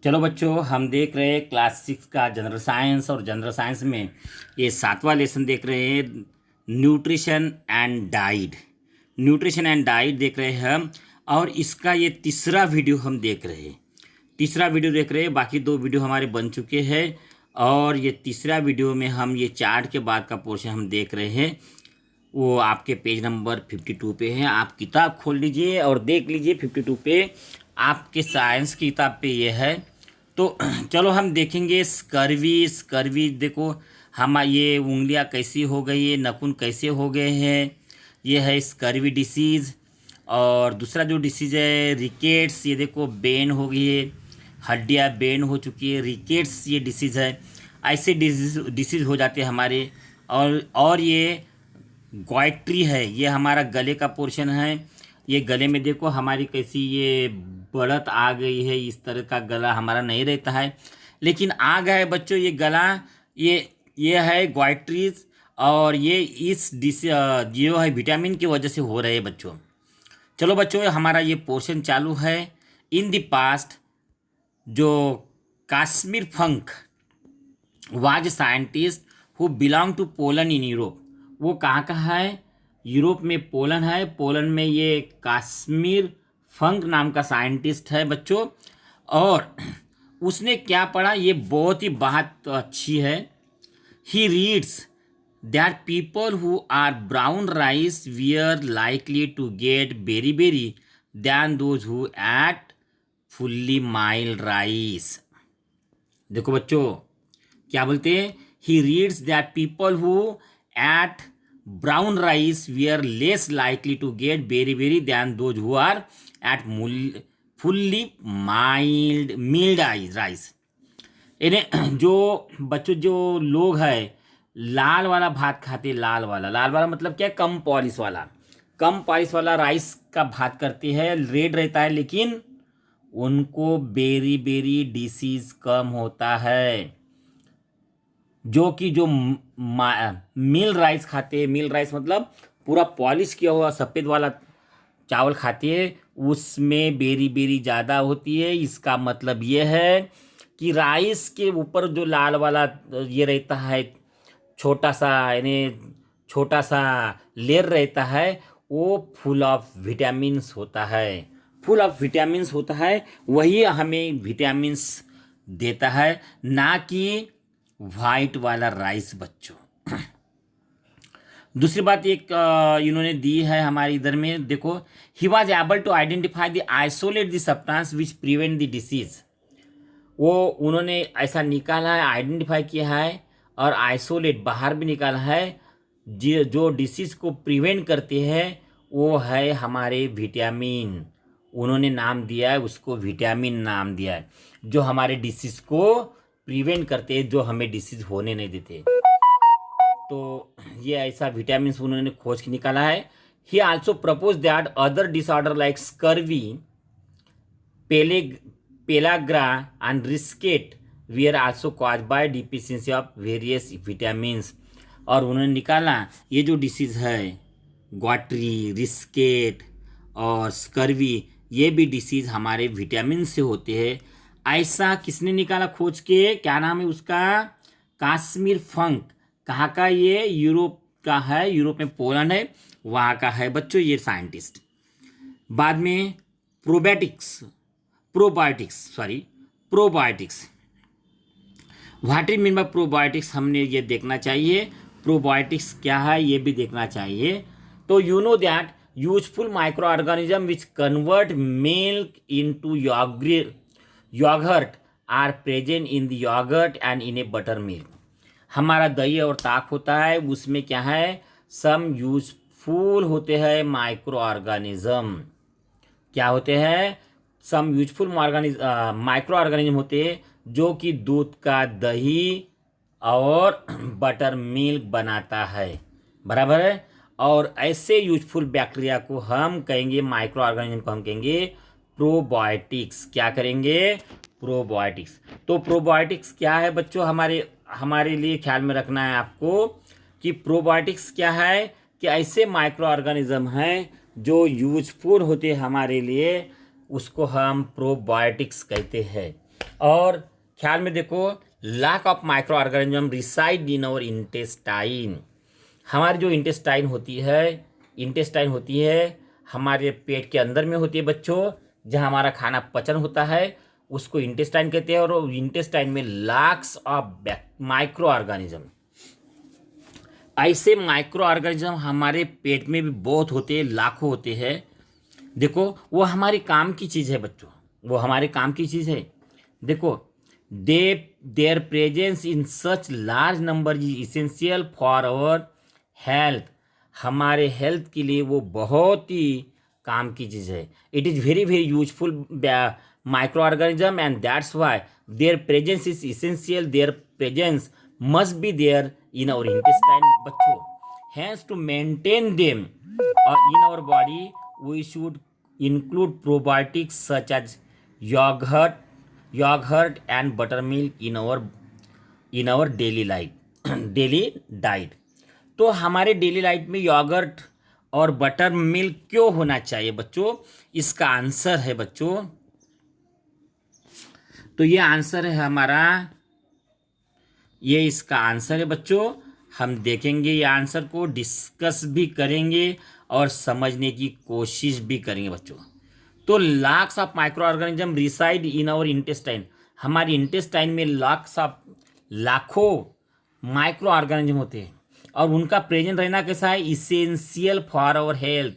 चलो बच्चों, हम देख रहे हैं क्लास 6 का जनरल साइंस। और जनरल साइंस में ये 7वां लेसन देख रहे हैं, nutrition and diet. Nutrition and diet देख रहे हैं हम, और इसका ये तीसरा वीडियो हम देख रहे हैं। तीसरा वीडियो देख रहे हैं, बाकी 2 वीडियो हमारे बन चुके हैं। और ये तीसरा वीडियो में हम ये चार्ट के बाद का पोर्शन हम देख रहे हैं। वो आपके पेज नंबर 52 पे है। आप किताब खोल लीजिए और देख लीजिए। 52 पे आपके साइंस की किताब पे ये है। तो चलो हम देखेंगे स्कर्वी। देखो हम ये उंगलियां कैसी हो गई है, नखून कैसे हो गए हैं, ये है स्कर्वी डिसीज़। और दूसरा जो डिसीज़ है रिकेट्स, ये देखो बेन हो गई है, हड्डियाँ बेन हो चुकी है, रिकेट्स ये डिसीज़ है। ऐसे डिसीज़ हो जाते हैं हमारे। और ये गॉइट्री है, ये हमारा गले का पोर्शन है। ये गले में देखो हमारी कैसी ये बढ़त आ गई है। इस तरह का गला हमारा नहीं रहता है, लेकिन आ गया है बच्चों ये गला। ये है गॉइट्रीज, और ये इस जो है विटामिन की वजह से हो रहे हैं बच्चों। चलो बच्चों, हमारा ये पोर्शन चालू है। इन द पास्ट जो Casimir Funk was scientist who belong to Poland in Europe. वो कहाँ का है? यूरोप में पोलैंड है। पोलैंड में ये काश्मीर फंक नाम का साइंटिस्ट है बच्चों। और उसने क्या पढ़ा, ये बहुत ही बात अच्छी है। He reads that people who are brown rice we are likely to get beriberi than those who ate fully milled rice. देखो बच्चों क्या बोलते हैं, he reads that people who ate brown rice we are less likely to get beriberi than those who are ate fully milled rice. इन्हें जो बच्चों जो लोग हैं लाल वाला भात खाते, लाल वाला मतलब क्या? कम पॉलिश वाला राइस का भात करते हैं। रेड रहता है, लेकिन उनको बेरी बेरी डिसीज कम होता है। जो कि जो मिल राइस खाते, मिल राइस मतलब पूरा पॉलिश किया हुआ सफ़ेद वाला चावल खाते हैं, उसमें बेरी बेरी ज़्यादा होती है। इसका मतलब ये है कि राइस के ऊपर जो लाल वाला ये रहता है, छोटा सा लेयर रहता है, वो फुल ऑफ विटामिन्स होता है। वही हमें विटामिन्स देता है, ना कि वाइट वाला राइस बच्चों। दूसरी बात एक इन्होंने दी है हमारे इधर में, देखो he was able to identify the isolate the substance which prevent the disease. वो उन्होंने ऐसा निकाला है, आइडेंटिफाई किया है और आइसोलेट बाहर भी निकाला है। जो डिसीज को प्रिवेंट करते हैं वो है हमारे विटामिन। उन्होंने नाम दिया है उसको, विटामिन नाम दिया है, जो हमारे डिसीज को प्रिवेंट करते हैं, जो हमें डिसीज होने नहीं देते। तो ये ऐसा विटामिन उन्होंने खोज के निकाला है। He also propose that other disorder like scurvy, pellagra and rickets we are also cause by deficiency of various vitamins. और उन्होंने निकाला ये जो डिसीज है ग्वाट्री, रिस्केट और स्कर्वी, ये भी डिसीज हमारे विटामिन से होते हैं। ऐसा किसने निकाला खोज के? क्या नाम है उसका? काश्मीर फंक। कहाँ का? ये यूरोप का है, यूरोप में पोलैंड है, वहाँ का है बच्चों ये साइंटिस्ट। बाद में probiotics. What is mean by probiotics, हमने ये देखना चाहिए। प्रोबायोटिक्स क्या है ये भी देखना चाहिए। तो you know that useful micro organism which convert milk into yogurt are present in the yogurt and in a buttermilk. हमारा दही और ताक होता है, उसमें क्या है? सम यूजफुल होते हैं माइक्रो ऑर्गेनिज्म। क्या होते हैं? सम यूजफुल माइक्रो ऑर्गेनिज्म होते हैं जो कि दूध का दही और बटर मिल्क बनाता है, बराबर है। और ऐसे यूजफुल बैक्टीरिया को हम कहेंगे, माइक्रो ऑर्गेनिज्म को हम कहेंगे प्रोबायोटिक्स। क्या करेंगे? प्रोबायोटिक्स। तो प्रोबायोटिक्स क्या है बच्चों? हमारे लिए ख्याल में रखना है आपको कि प्रोबायोटिक्स क्या है, कि ऐसे माइक्रो ऑर्गेनिज्म हैं जो यूजफुल होते हैं हमारे लिए, उसको हम प्रोबायोटिक्स कहते हैं। और ख्याल में देखो, lack of microorganism reside in our intestine. हमारी जो इंटेस्टाइन होती है हमारे पेट के अंदर में होती है बच्चों, जहाँ हमारा खाना पचन होता है उसको इंटेस्टाइन कहते हैं। और इंटेस्टाइन में लैक्स ऑफ माइक्रो ऑर्गेनिज्म, ऐसे माइक्रो ऑर्गेनिज्म हमारे पेट में भी बहुत होते हैं, लाखों होते हैं। देखो वो हमारे काम की चीज़ है बच्चों, वो हमारे काम की चीज़ है। देखो, they their presence in such large number is essential for our health. हमारे हेल्थ के लिए वो बहुत ही काम की चीज़ है। It is very very useful micro organism and that's why their presence is essential. Their presence must be there in our intestine बच्चों। Hence to maintain them in our body we should include probiotics such as yogurt and buttermilk in our daily life daily diet। तो हमारे daily life में yogurt और butter milk क्यों होना चाहिए बच्चों? इसका आंसर है बच्चों, तो ये आंसर है हमारा, ये इसका आंसर है बच्चों। हम देखेंगे ये आंसर को, डिस्कस भी करेंगे और समझने की कोशिश भी करेंगे बच्चों। तो lakhs of microorganism reside in our intestine. हमारी इंटेस्टाइन में लाखों माइक्रो ऑर्गेनिज्म होते हैं और उनका प्रेजेंट रहना कैसा है? इसेंशियल फॉर आवर हेल्थ,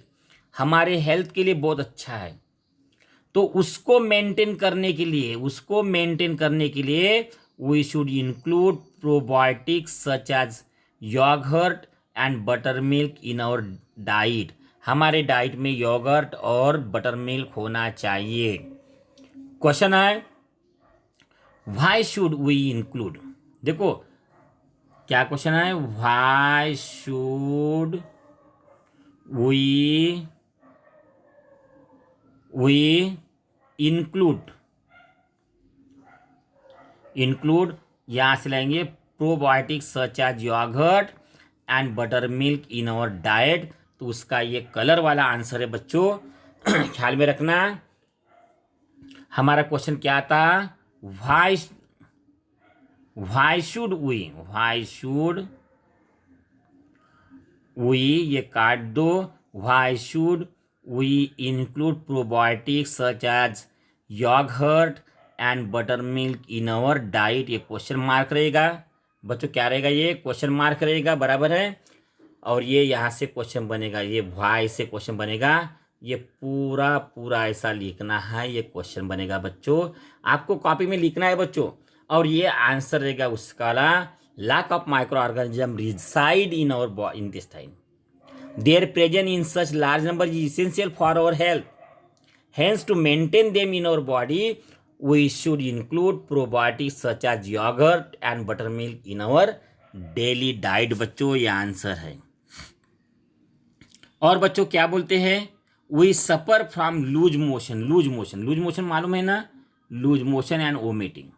हमारे हेल्थ के लिए बहुत अच्छा है। तो उसको मेंटेन करने के लिए we should include probiotics such as yogurt and buttermilk in our diet. हमारे डाइट में योगर्ट और बटर मिल्क होना चाहिए। क्वेश्चन है व्हाई शुड वी इंक्लूड। देखो क्या क्वेश्चन है, व्हाई शुड वी इंक्लूड यहाँ से लाएंगे probiotics such as yogurt and buttermilk in our diet. तो उसका ये कलर वाला आंसर है बच्चों। ख्याल में रखना, हमारा क्वेश्चन क्या था, व्हाई शुड वी, ये काट दो, why should we include probiotics such as yogurt and buttermilk in our diet. ये क्वेश्चन मार्क रहेगा बच्चों, क्या रहेगा? ये क्वेश्चन मार्क रहेगा, बराबर है। और ये यहाँ से क्वेश्चन बनेगा, ये व्हाई से क्वेश्चन बनेगा। ये पूरा ऐसा लिखना है, ये क्वेश्चन बनेगा बच्चों, आपको कॉपी में लिखना है बच्चों। और ये आंसर रहेगा उसका, lack of microorganism reside in our intestine, there present in such large number is essential for our health, hence to maintain them in our body we should include probiotics such as yogurt and buttermilk in our daily diet। बच्चों ये answer है। और बच्चों क्या बोलते हैं, we suffer from loose motion मालूम है ना, लूज मोशन एंड वोमिटिंग।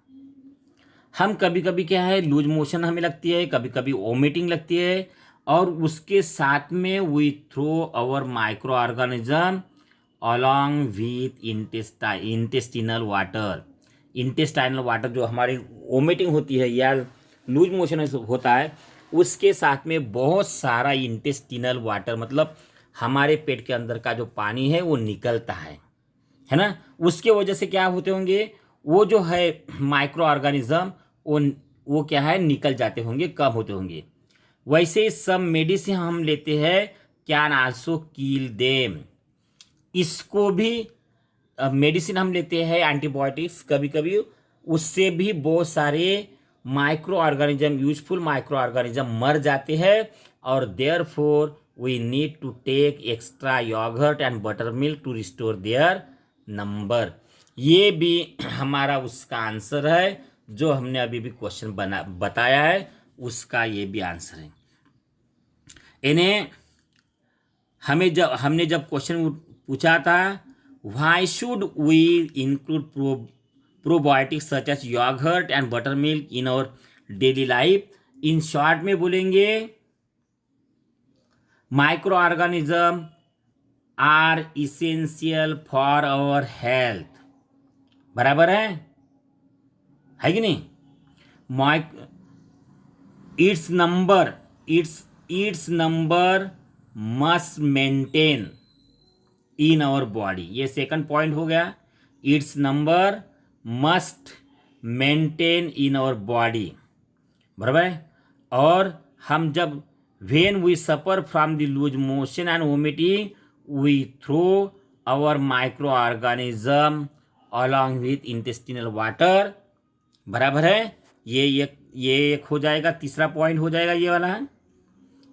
हम कभी कभी क्या है, लूज मोशन हमें लगती है, कभी कभी वोमिटिंग लगती है, और उसके साथ में we throw our micro organism along with intestinal water जो हमारी वोमिटिंग होती है या लूज मोशन होता है, उसके साथ में बहुत सारा इंटेस्टिनल वाटर, मतलब हमारे पेट के अंदर का जो पानी है वो निकलता है ना। उसके वजह से क्या होते होंगे, वो जो है माइक्रो ऑर्गेनिज्म वो क्या है, निकल जाते होंगे, कम होते होंगे। वैसे सब मेडिसिन हम लेते हैं, कैन आल्सो किल देम। इसको भी मेडिसिन हम लेते हैं, एंटीबायोटिक्स कभी कभी, उससे भी बहुत सारे microorganism, useful micro organism मर जाते हैं। और therefore we need to take extra yogurt and buttermilk to restore their number. ये भी हमारा उसका आंसर है, जो हमने अभी भी क्वेश्चन बताया है उसका ये भी आंसर है। इन्हें हमने जब क्वेश्चन पूछा था why should we include probiotics such as yogurt and buttermilk in our daily life, in short में बोलेंगे microorganism are essential for our health, बराबर है। है कि नहीं? माइक its number must maintain in our body, ये second point हो गया. its number must maintain in our body, बराबर है. और हम जब when we suffer from the loose motion and vomiting we throw our microorganism along with intestinal water, बराबर है. ये एक हो जाएगा, तीसरा पॉइंट हो जाएगा ये वाला है.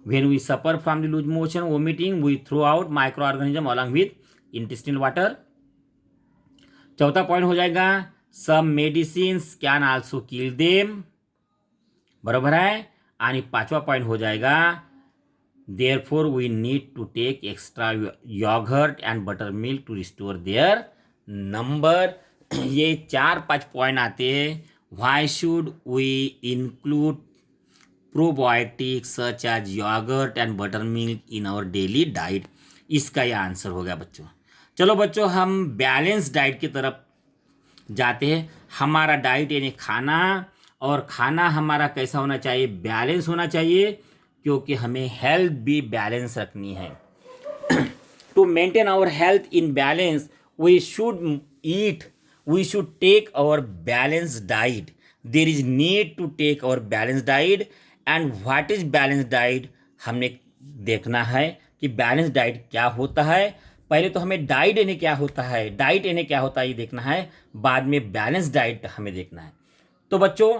When we suffer from the loose motion vomiting we throw out microorganism along with intestinal water. चौथा पॉइंट हो जाएगा some medicines can also kill them, बराबर है. आणि पाचवा पॉइंट हो जाएगा therefore we need to take extra yogurt and buttermilk to restore their number. ये 4-5 पॉइंट आते हैं. why should we include probiotics such as yogurt and buttermilk in our daily diet? इसका यह आंसर हो गया बच्चों. चलो बच्चों, हम बैलेंस डाइट की तरफ जाते हैं. हमारा डाइट यानी खाना, और खाना हमारा कैसा होना चाहिए? बैलेंस होना चाहिए, क्योंकि हमें हेल्थ भी बैलेंस रखनी है. To maintain our health in balance we should take our balance diet. There is need to take our balance diet. And what is balance diet? हमने देखना है कि बैलेंस डाइट क्या होता है. पहले तो हमें डाइट यानी क्या होता है, डाइट यानी क्या होता है ये देखना है. बाद में बैलेंस डाइट हमें देखना है. तो बच्चों,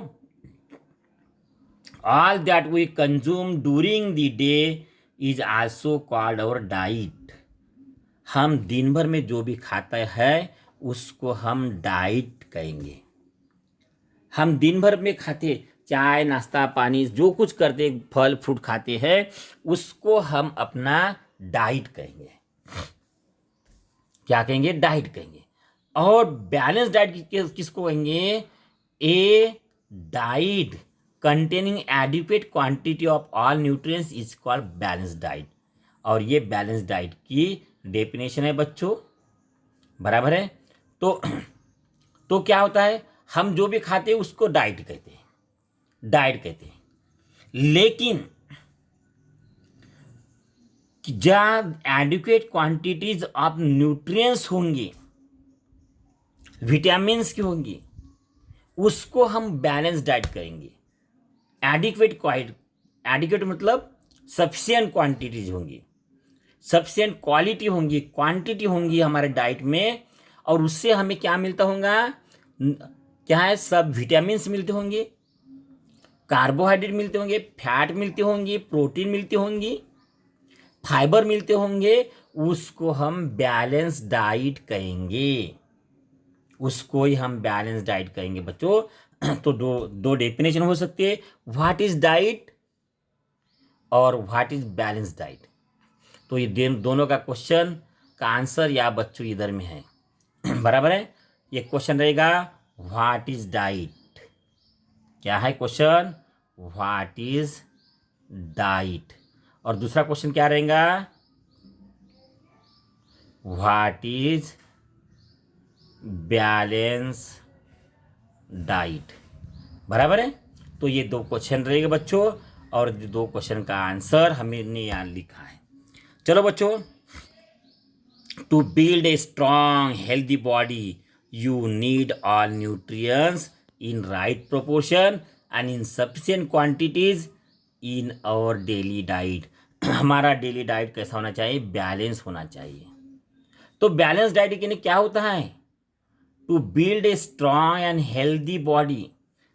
all that we consume during the day is also called our diet. हम दिन भर में जो भी खाता है उसको हम डाइट कहेंगे. हम दिन भर में खाते चाय, नाश्ता, पानी, जो कुछ करते, फल फ्रूट खाते हैं, उसको हम अपना डाइट कहेंगे. क्या कहेंगे? डाइट कहेंगे. और बैलेंस डाइट किसको कहेंगे? ए diet containing adequate quantity of all nutrients is called balanced diet. और ये बैलेंस डाइट की डेफिनेशन है बच्चों, बराबर है. तो क्या होता है? हम जो भी खाते हैं उसको डाइट कहते हैं. लेकिन जब एडिक्वेट क्वांटिटीज ऑफ न्यूट्रिएंट्स होंगी, विटामिन्स की होंगी, उसको हम बैलेंस डाइट करेंगे. एडिक्वेट मतलब सफिशिएंट क्वांटिटीज होंगी, सफिशिएंट क्वालिटी होंगी, क्वांटिटी होंगी हमारे डाइट में. और उससे हमें क्या मिलता होगा? क्या है? सब विटामिन्स मिलते होंगे, कार्बोहाइड्रेट मिलते होंगे, फैट मिलते होंगी, प्रोटीन मिलती होंगी, फाइबर मिलते होंगे. उसको हम बैलेंस डाइट कहेंगे. उसको ही हम बैलेंस डाइट कहेंगे बच्चों. तो दो डेफिनेशन हो सकती है, व्हाट इज डाइट और व्हाट इज बैलेंस डाइट. तो ये दोनों का क्वेश्चन का आंसर या बच्चों इधर में है, बराबर है. ये क्वेश्चन रहेगा व्हाट इज डाइट. क्या है क्वेश्चन? What is diet. और दूसरा क्वेश्चन क्या रहेगा? व्हाट इज बैलेंस डाइट, बराबर है. तो ये दो क्वेश्चन रहेंगे बच्चों, और दो क्वेश्चन का आंसर हमने यहाँ लिखा है. चलो बच्चों, to build a strong healthy body you need all nutrients in right proportion and in sufficient quantities in our daily diet. हमारा डेली डाइट कैसा होना चाहिए? बैलेंस होना चाहिए. तो बैलेंस डाइट यानी क्या होता है? To build a strong and healthy body.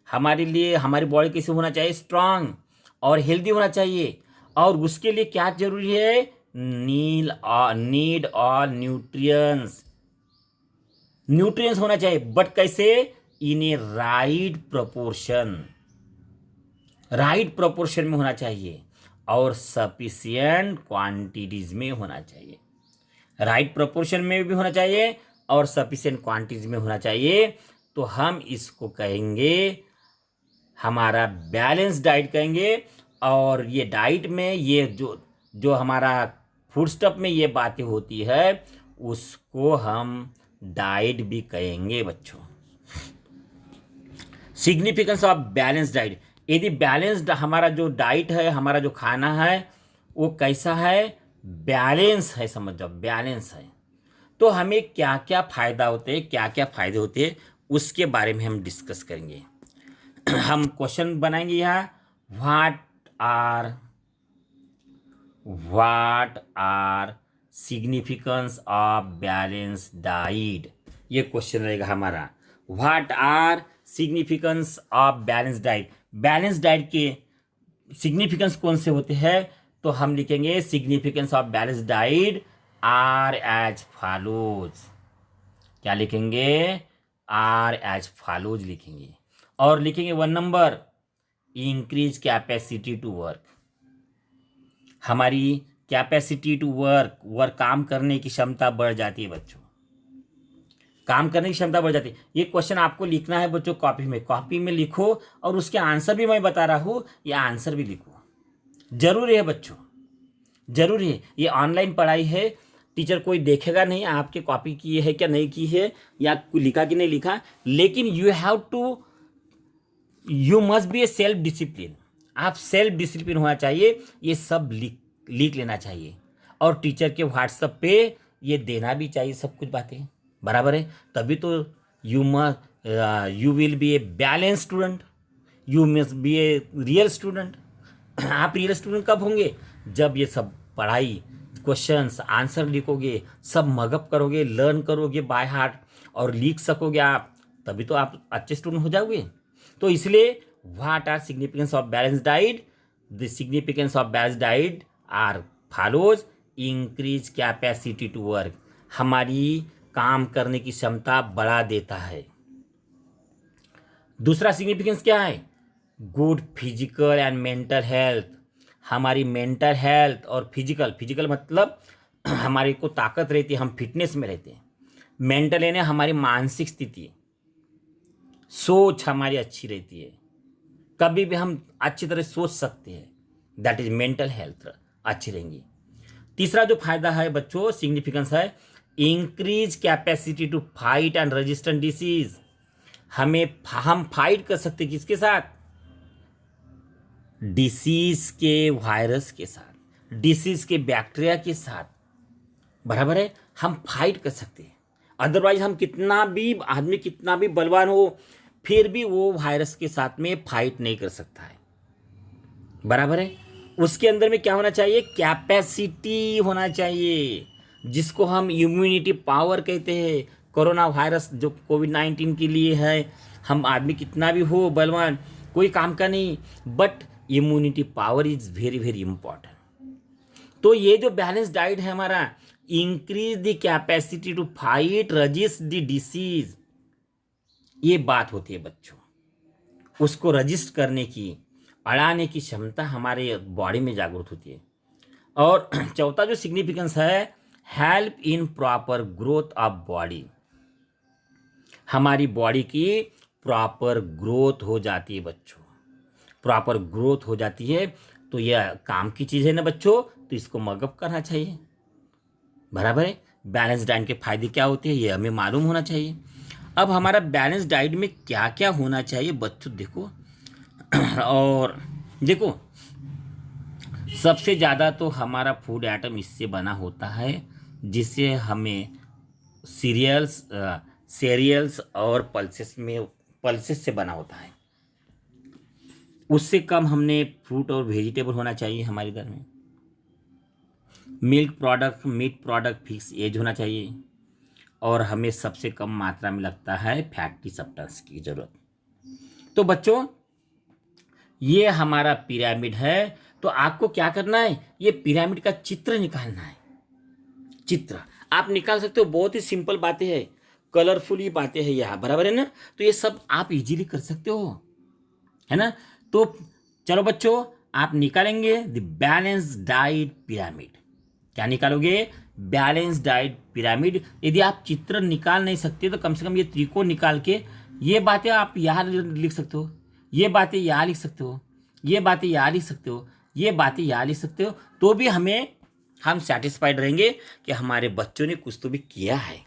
हमारे लिए हमारी बॉडी कैसे होना चाहिए? स्ट्रांग और हेल्दी होना चाहिए. और उसके लिए क्या जरूरी है? Need all nutrients. न्यूट्रिएंट्स होना चाहिए, बट कैसे? इन a right proportion. Right proportion में होना चाहिए और सफिशिएंट क्वांटिटीज में होना चाहिए. राइट प्रोपोर्शन में भी होना चाहिए और सफिशिएंट क्वांटिटीज में होना चाहिए. तो हम इसको कहेंगे, हमारा बैलेंस डाइट कहेंगे. और ये डाइट में ये जो हमारा फूड स्टफ में ये बातें होती है उसको हम डाइट भी कहेंगे बच्चों. सिग्निफिकेंस ऑफ बैलेंस डाइट, यदि बैलेंस्ड हमारा जो डाइट है, हमारा जो खाना है वो कैसा है, बैलेंस है, समझ जाओ बैलेंस है, तो हमें क्या क्या फ़ायदा होते हैं, क्या क्या फ़ायदे होते हैं, उसके बारे में हम डिस्कस करेंगे। हम क्वेश्चन बनाएंगे यहाँ, what are significance of balance diet, ये क्वेश्चन रहेगा हमारा। What are significance of balance diet, balance diet के सिग्निफिकेंस कौन से होते हैं, तो हम लिखेंगे significance of balance diet are as follows. क्या लिखेंगे, आर एज फॉलोज लिखेंगे। और लिखेंगे 1 number, increase capacity to work, हमारी कैपेसिटी टू वर्क काम करने की क्षमता बढ़ जाती है बच्चों, काम करने की क्षमता बढ़ जाती है। ये क्वेश्चन आपको लिखना है बच्चों, कॉपी में लिखो, और उसके आंसर भी मैं बता रहा हूँ, ये आंसर भी लिखो, जरूरी है बच्चों, जरूरी है। ये ऑनलाइन पढ़ाई है, टीचर कोई देखेगा नहीं आपके कॉपी की है क्या नहीं की है, या लिखा कि नहीं लिखा, लेकिन you must be A self discipline, आप सेल्फ डिसिप्लिन होना चाहिए, ये सब लिख लेना चाहिए, और टीचर के व्हाट्सएप पे ये देना भी चाहिए सब कुछ बातें, बराबर है। तभी तो you will be a balance student, you must be a real student. आप रियल स्टूडेंट कब होंगे, जब ये सब पढ़ाई, क्वेश्चंस, आंसर लिखोगे, सब मगअप करोगे, लर्न करोगे बाय हार्ट, और लिख सकोगे आप, तभी तो आप अच्छे स्टूडेंट हो जाओगे। तो इसलिए what are significance of balance diet, the significance of balance diet are follows, increase capacity to work, हमारी काम करने की क्षमता बढ़ा देता है। दूसरा सिग्निफिकेंस क्या है, good physical and mental health, हमारी मेंटल हेल्थ और फिजिकल मतलब हमारी को ताकत रहती है, हम फिटनेस में रहते हैं। मेंटल यानी हमारी मानसिक स्थिति, सोच हमारी अच्छी रहती है, कभी भी हम अच्छी तरह सोच सकते हैं, दैट इज मेंटल हेल्थ अच्छी रहेंगी। तीसरा जो फायदा है बच्चों, सिग्निफिकेंस है, increase capacity to fight and resistant disease, हम फाइट कर सकते किसके साथ, डिसीज के वायरस के साथ, डिसीज के बैक्टीरिया के साथ, बराबर है, हम फाइट कर सकते हैं। अदरवाइज हम आदमी कितना भी बलवान हो, फिर भी वो वायरस के साथ में फाइट नहीं कर सकता है, बराबर है। उसके अंदर में क्या होना चाहिए, कैपेसिटी होना चाहिए, जिसको हम इम्यूनिटी पावर कहते हैं। कोरोना वायरस जो कोविड-19 के लिए है, हम आदमी कितना भी हो बलवान, कोई काम का नहीं, but immunity power is very very important. तो ये जो बैलेंस डाइट है हमारा, increase the capacity to fight resist the disease, ये बात होती है बच्चों, उसको रजिस्ट करने की, अड़ाने की क्षमता हमारे बॉडी में जागृत होती है। और चौथा जो सिग्निफिकेंस है, help in proper growth of body, हमारी बॉडी की प्रॉपर ग्रोथ हो जाती है बच्चों, प्रॉपर ग्रोथ हो जाती है। तो यह काम की चीज़ है ना बच्चों, तो इसको मगअप करना चाहिए, बराबर है। बैलेंस डाइट के फायदे क्या होते हैं, ये हमें मालूम होना चाहिए। अब हमारा बैलेंस डाइट में क्या क्या होना चाहिए बच्चों, देखो और देखो, सबसे ज़्यादा तो हमारा फूड आइटम इससे बना होता है जिससे हमें सीरियल्स और पल्सेस से बना होता है। उससे कम हमने फ्रूट और वेजिटेबल होना चाहिए हमारे घर में। मीट प्रोडक्ट फिक्स एज होना चाहिए, और हमें सबसे कम मात्रा में लगता है फैटी सब्सटेंस की ज़रूरत। तो बच्चों, ये हमारा पिरामिड है। तो आपको क्या करना है, ये पिरामिड का चित्र निकालना है। चित्र आप निकाल सकते हो, बहुत ही सिंपल बातें हैं, कलरफुल बातें हैं यहाँ, बराबर है ना। तो ये सब आप इजीली कर सकते हो, है ना। तो चलो बच्चों, आप निकालेंगे द बैलेंस डाइट पिरामिड। क्या निकालोगे, बैलेंस डाइट पिरामिड। यदि आप चित्र निकाल नहीं सकते तो कम से कम ये त्रिकोण निकाल के ये बातें आप यहाँ लिख सकते हो, ये बातें यहाँ लिख सकते हो, ये बातें यहाँ लिख सकते हो, ये बातें यहाँ लिख सकते हो, तो भी हम सेटिस्फाइड रहेंगे कि हमारे बच्चों ने कुछ तो भी किया है,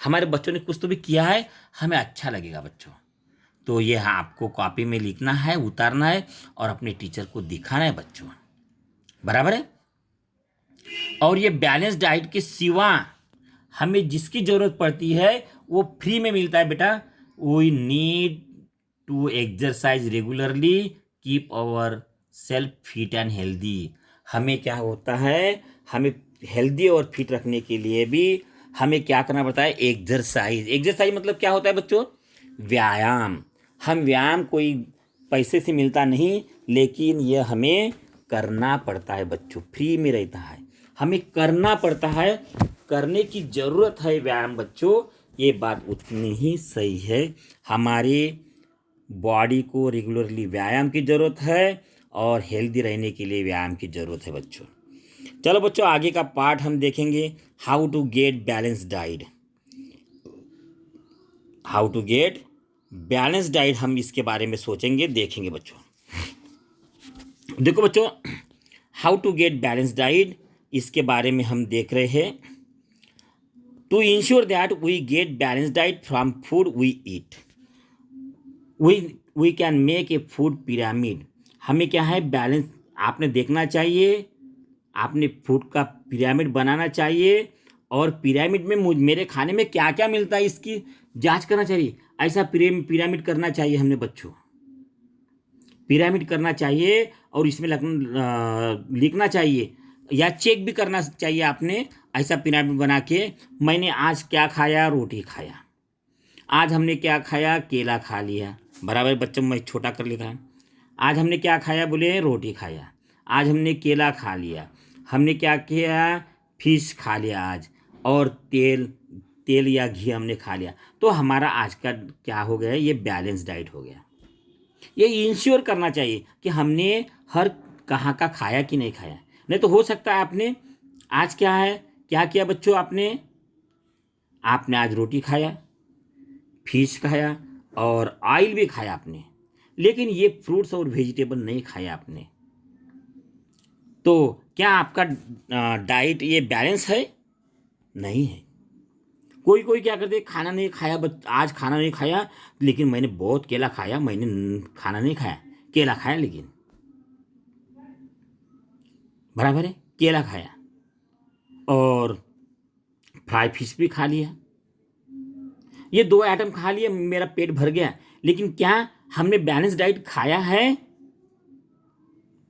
हमारे बच्चों ने कुछ तो भी किया है, हमें अच्छा लगेगा बच्चों। तो ये आपको कॉपी में लिखना है, उतारना है और अपने टीचर को दिखाना है बच्चों, बराबर है। और ये बैलेंस डाइट के सिवा हमें जिसकी ज़रूरत पड़ती है वो फ्री में मिलता है बेटा। We need to exercise regularly, keep our self fit and healthy. हमें क्या होता है, हमें हेल्दी और फिट रखने के लिए भी हमें क्या करना पड़ता है, एक्सरसाइज। एक्सरसाइज मतलब क्या होता है बच्चों, व्यायाम। हम व्यायाम कोई पैसे से मिलता नहीं, लेकिन यह हमें करना पड़ता है बच्चों, फ्री में रहता है, हमें करना पड़ता है, करने की ज़रूरत है व्यायाम बच्चों। ये बात उतनी ही सही है, हमारे बॉडी को रेगुलरली व्यायाम की ज़रूरत है और हेल्दी रहने के लिए व्यायाम की ज़रूरत है बच्चों। चलो बच्चों, आगे का पार्ट हम देखेंगे, how to get balance diet. How to get balance diet, हम इसके बारे में सोचेंगे, देखेंगे बच्चों। देखो बच्चों, how to get balance diet, इसके बारे में हम देख रहे हैं। To ensure that we get balance diet from food we eat, we can make a food pyramid. हमें क्या है, बैलेंस आपने देखना चाहिए, आपने फूड का पिरामिड बनाना चाहिए, और पिरामिड में मेरे खाने में क्या क्या मिलता है इसकी जांच करना चाहिए। ऐसा पिरामिड करना चाहिए हमने बच्चों, पिरामिड करना चाहिए, और इसमें लिखना चाहिए या चेक भी करना चाहिए आपने। ऐसा पिरामिड बना के, मैंने आज क्या खाया, रोटी खाया, आज हमने क्या खाया, केला खा लिया, बराबर बच्चों मैं छोटा कर लिखा है। आज हमने क्या खाया, बोले रोटी खाया, आज हमने केला खा लिया, हमने क्या किया, फिश खा लिया आज, और तेल या घी हमने खा लिया। तो हमारा आज का क्या हो गया, ये बैलेंस डाइट हो गया। ये इंश्योर करना चाहिए कि हमने हर कहाँ का खाया कि नहीं खाया। नहीं तो हो सकता है आपने आज क्या है, क्या किया बच्चों, आपने आज रोटी खाया, फिश खाया और ऑयल भी खाया आपने, लेकिन ये फ्रूट्स और वेजिटेबल नहीं खाया आपने। तो क्या आपका डाइट ये बैलेंस है? नहीं है। कोई कोई क्या करते, खाना नहीं खाया, आज खाना नहीं खाया, लेकिन मैंने बहुत केला खाया, मैंने खाना नहीं खाया, केला खाया, लेकिन बराबर है, केला खाया और फ्राई फिश भी खा लिया, ये दो आइटम खा लिए, मेरा पेट भर गया, लेकिन क्या हमने बैलेंस डाइट खाया है?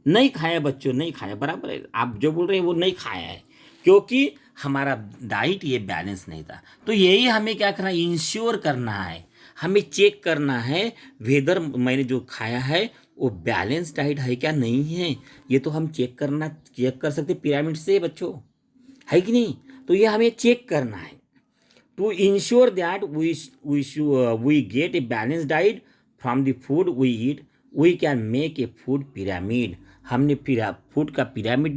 नहीं खाया बच्चों, नहीं खाया, बराबर है, आप जो बोल रहे हैं वो नहीं खाया है, क्योंकि हमारा डाइट ये बैलेंस नहीं था। तो यही हमें क्या करना है, इंश्योर करना है, हमें चेक करना है वेदर मैंने जो खाया है वो बैलेंस डाइट है क्या नहीं है। ये तो हम चेक कर सकते पिरामिड से बच्चों, है कि नहीं। तो ये हमें चेक करना है। To ensure that we get a balanced diet from the food we eat, we can make a food pyramid. हमने फूड का पिरामिड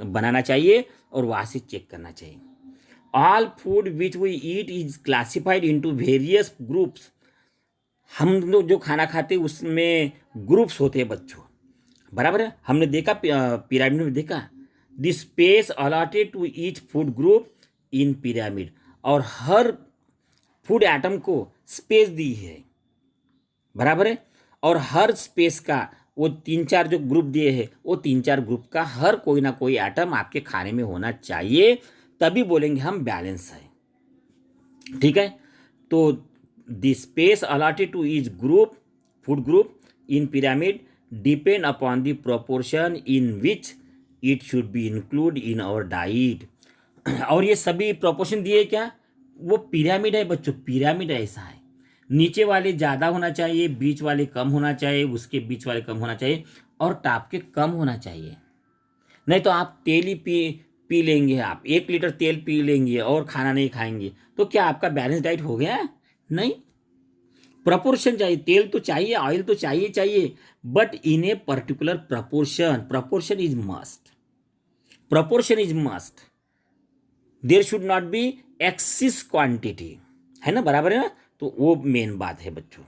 बनाना चाहिए और वहाँ से चेक करना चाहिए। All food which we eat is classified into various groups. हम लोग जो खाना खाते हैं उसमें ग्रुप्स होते हैं बच्चों, बराबर है। हमने देखा पिरामिड में देखा, the space allotted to each food group in pyramid, और हर फूड आइटम को स्पेस दी है, बराबर है। और हर स्पेस का वो 3-4 जो ग्रुप दिए हैं, वो 3-4 ग्रुप का हर कोई ना कोई आइटम आपके खाने में होना चाहिए, तभी बोलेंगे हम बैलेंस है, ठीक है। तो the space allotted to each group, food group in pyramid depend upon the proportion in which it should be include in our diet. और ये सभी प्रोपोर्शन दिए क्या, वो पिरामिड है बच्चों, पिरामिड ऐसा है, नीचे वाले ज़्यादा होना चाहिए, बीच वाले कम होना चाहिए, उसके बीच वाले कम होना चाहिए, और टॉप के कम होना चाहिए। नहीं तो आप तेल ही पी लेंगे, आप 1 लीटर तेल पी लेंगे और खाना नहीं खाएंगे, तो क्या आपका बैलेंस डाइट हो गया? नहीं, प्रपोर्शन चाहिए, तेल तो चाहिए, ऑयल तो चाहिए, but in a particular proportion, proportion is must, proportion is must, there should not be excess quantity, है ना, बराबर है ना। तो वो मेन बात है बच्चों।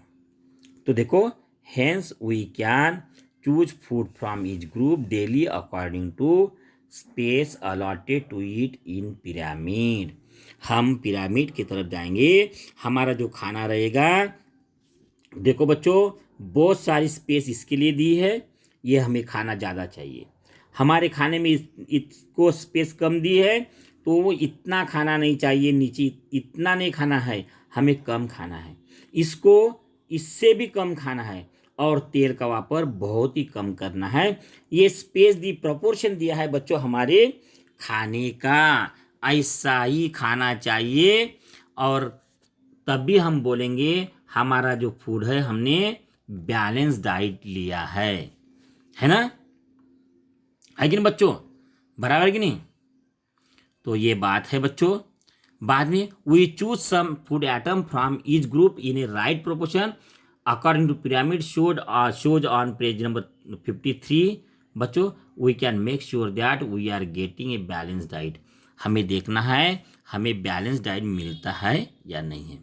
तो देखो, hence we can choose food from each group daily according to space allotted to it in pyramid. हम पिरामिड की तरफ जाएंगे, हमारा जो खाना रहेगा देखो बच्चों, बहुत सारी स्पेस इसके लिए दी है, ये हमें खाना ज़्यादा चाहिए। हमारे खाने में इसको स्पेस कम दी है, तो वो इतना खाना नहीं चाहिए, नीचे इतना नहीं खाना है, हमें कम खाना है। इसको इससे भी कम खाना है और तेल का वापर बहुत ही कम करना है। ये स्पेस दी प्रोपोर्शन दिया है बच्चों हमारे खाने का, ऐसा ही खाना चाहिए। और तभी हम बोलेंगे हमारा जो फूड है हमने बैलेंस डाइट लिया है ना, है कि नहीं बच्चों, बराबर है कि नहीं। तो ये बात है बच्चों। बाद में we choose some food item from each group in a right proportion according to pyramid shows on page number 53। बच्चों, we can make sure that we are getting a balance diet. हमें देखना है हमें बैलेंस डाइट मिलता है या नहीं है।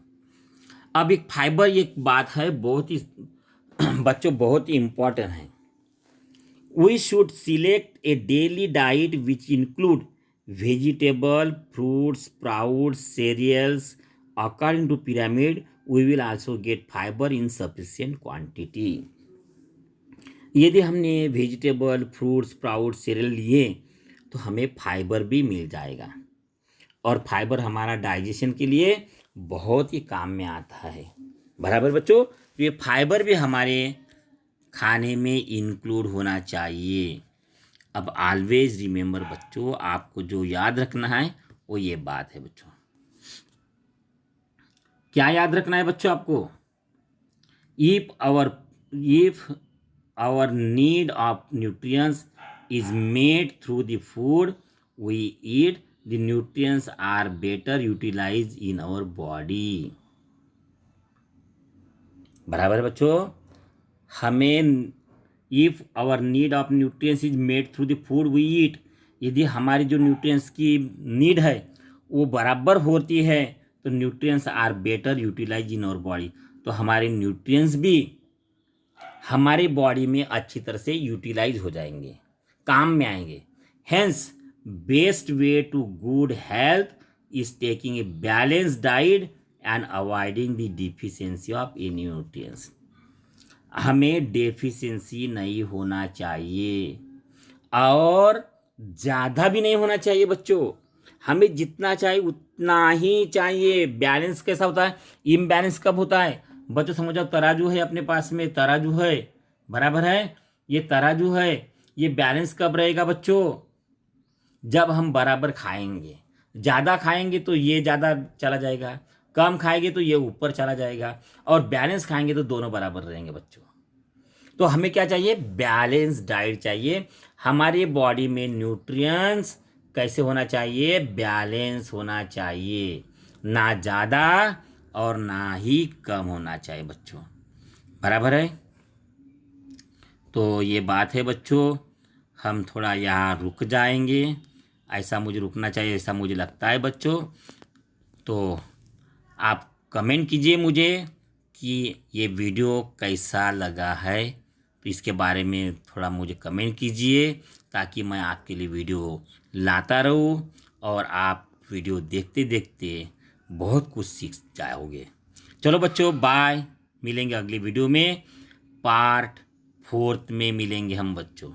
अब एक फाइबर, एक बात है बहुत ही बच्चों बहुत ही इंपॉर्टेंट है। We should select a daily diet which include vegetable, fruits, sprouts, cereals. According to pyramid, we will also get fiber in sufficient quantity. यदि हमने वेजिटेबल, फ्रूट्स, स्प्राउट, सीरियल लिए तो हमें फाइबर भी मिल जाएगा, और फाइबर हमारा डाइजेशन के लिए बहुत ही काम में आता है। बराबर बच्चों, तो ये फाइबर भी हमारे खाने में इंक्लूड होना चाहिए। अब ऑलवेज रिमेंबर बच्चों, आपको जो याद रखना है वो ये बात है बच्चों। क्या याद रखना है बच्चों आपको? If our need of nutrients is made through the food we eat, the nutrients are better utilize in our body. बराबर है बच्चों, हमें if our need of nutrients is made through the food we eat, यदि हमारी जो nutrients की need है वो बराबर होती है तो nutrients are better utilize in our body, तो हमारे न्यूट्रिएंट्स भी हमारी बॉडी में अच्छी तरह से यूटिलाइज हो जाएंगे, काम में आएंगे। Hence best way to good health is taking a balance diet and avoiding the deficiency of any nutrients. हमें डेफिशिएंसी नहीं होना चाहिए और ज़्यादा भी नहीं होना चाहिए बच्चों, हमें जितना चाहिए उतना ही चाहिए। बैलेंस कैसा होता है, इम्बैलेंस कब होता है बच्चों? समझो तराजू है अपने पास में, तराजू है, बराबर है, ये तराजू है, ये बैलेंस कब रहेगा बच्चों? जब हम बराबर खाएंगे। ज़्यादा खाएंगे तो ये ज़्यादा चला जाएगा, कम खाएंगे तो ये ऊपर चला जाएगा, और बैलेंस खाएंगे तो दोनों बराबर रहेंगे बच्चों। तो हमें क्या चाहिए? बैलेंस डाइट चाहिए। हमारी बॉडी में न्यूट्रिएंट्स कैसे होना चाहिए? बैलेंस होना चाहिए, ना ज़्यादा और ना ही कम होना चाहिए बच्चों। बराबर है। तो ये बात है बच्चों, हम थोड़ा यहाँ रुक जाएंगे, ऐसा मुझे रुकना चाहिए, ऐसा मुझे लगता है बच्चों। तो आप कमेंट कीजिए मुझे कि ये वीडियो कैसा लगा है, तो इसके बारे में थोड़ा मुझे कमेंट कीजिए ताकि मैं आपके लिए वीडियो लाता रहूँ और आप वीडियो देखते देखते बहुत कुछ सीख जाओगे। चलो बच्चों, बाय, मिलेंगे अगली वीडियो में, पार्ट 4 में मिलेंगे हम बच्चों।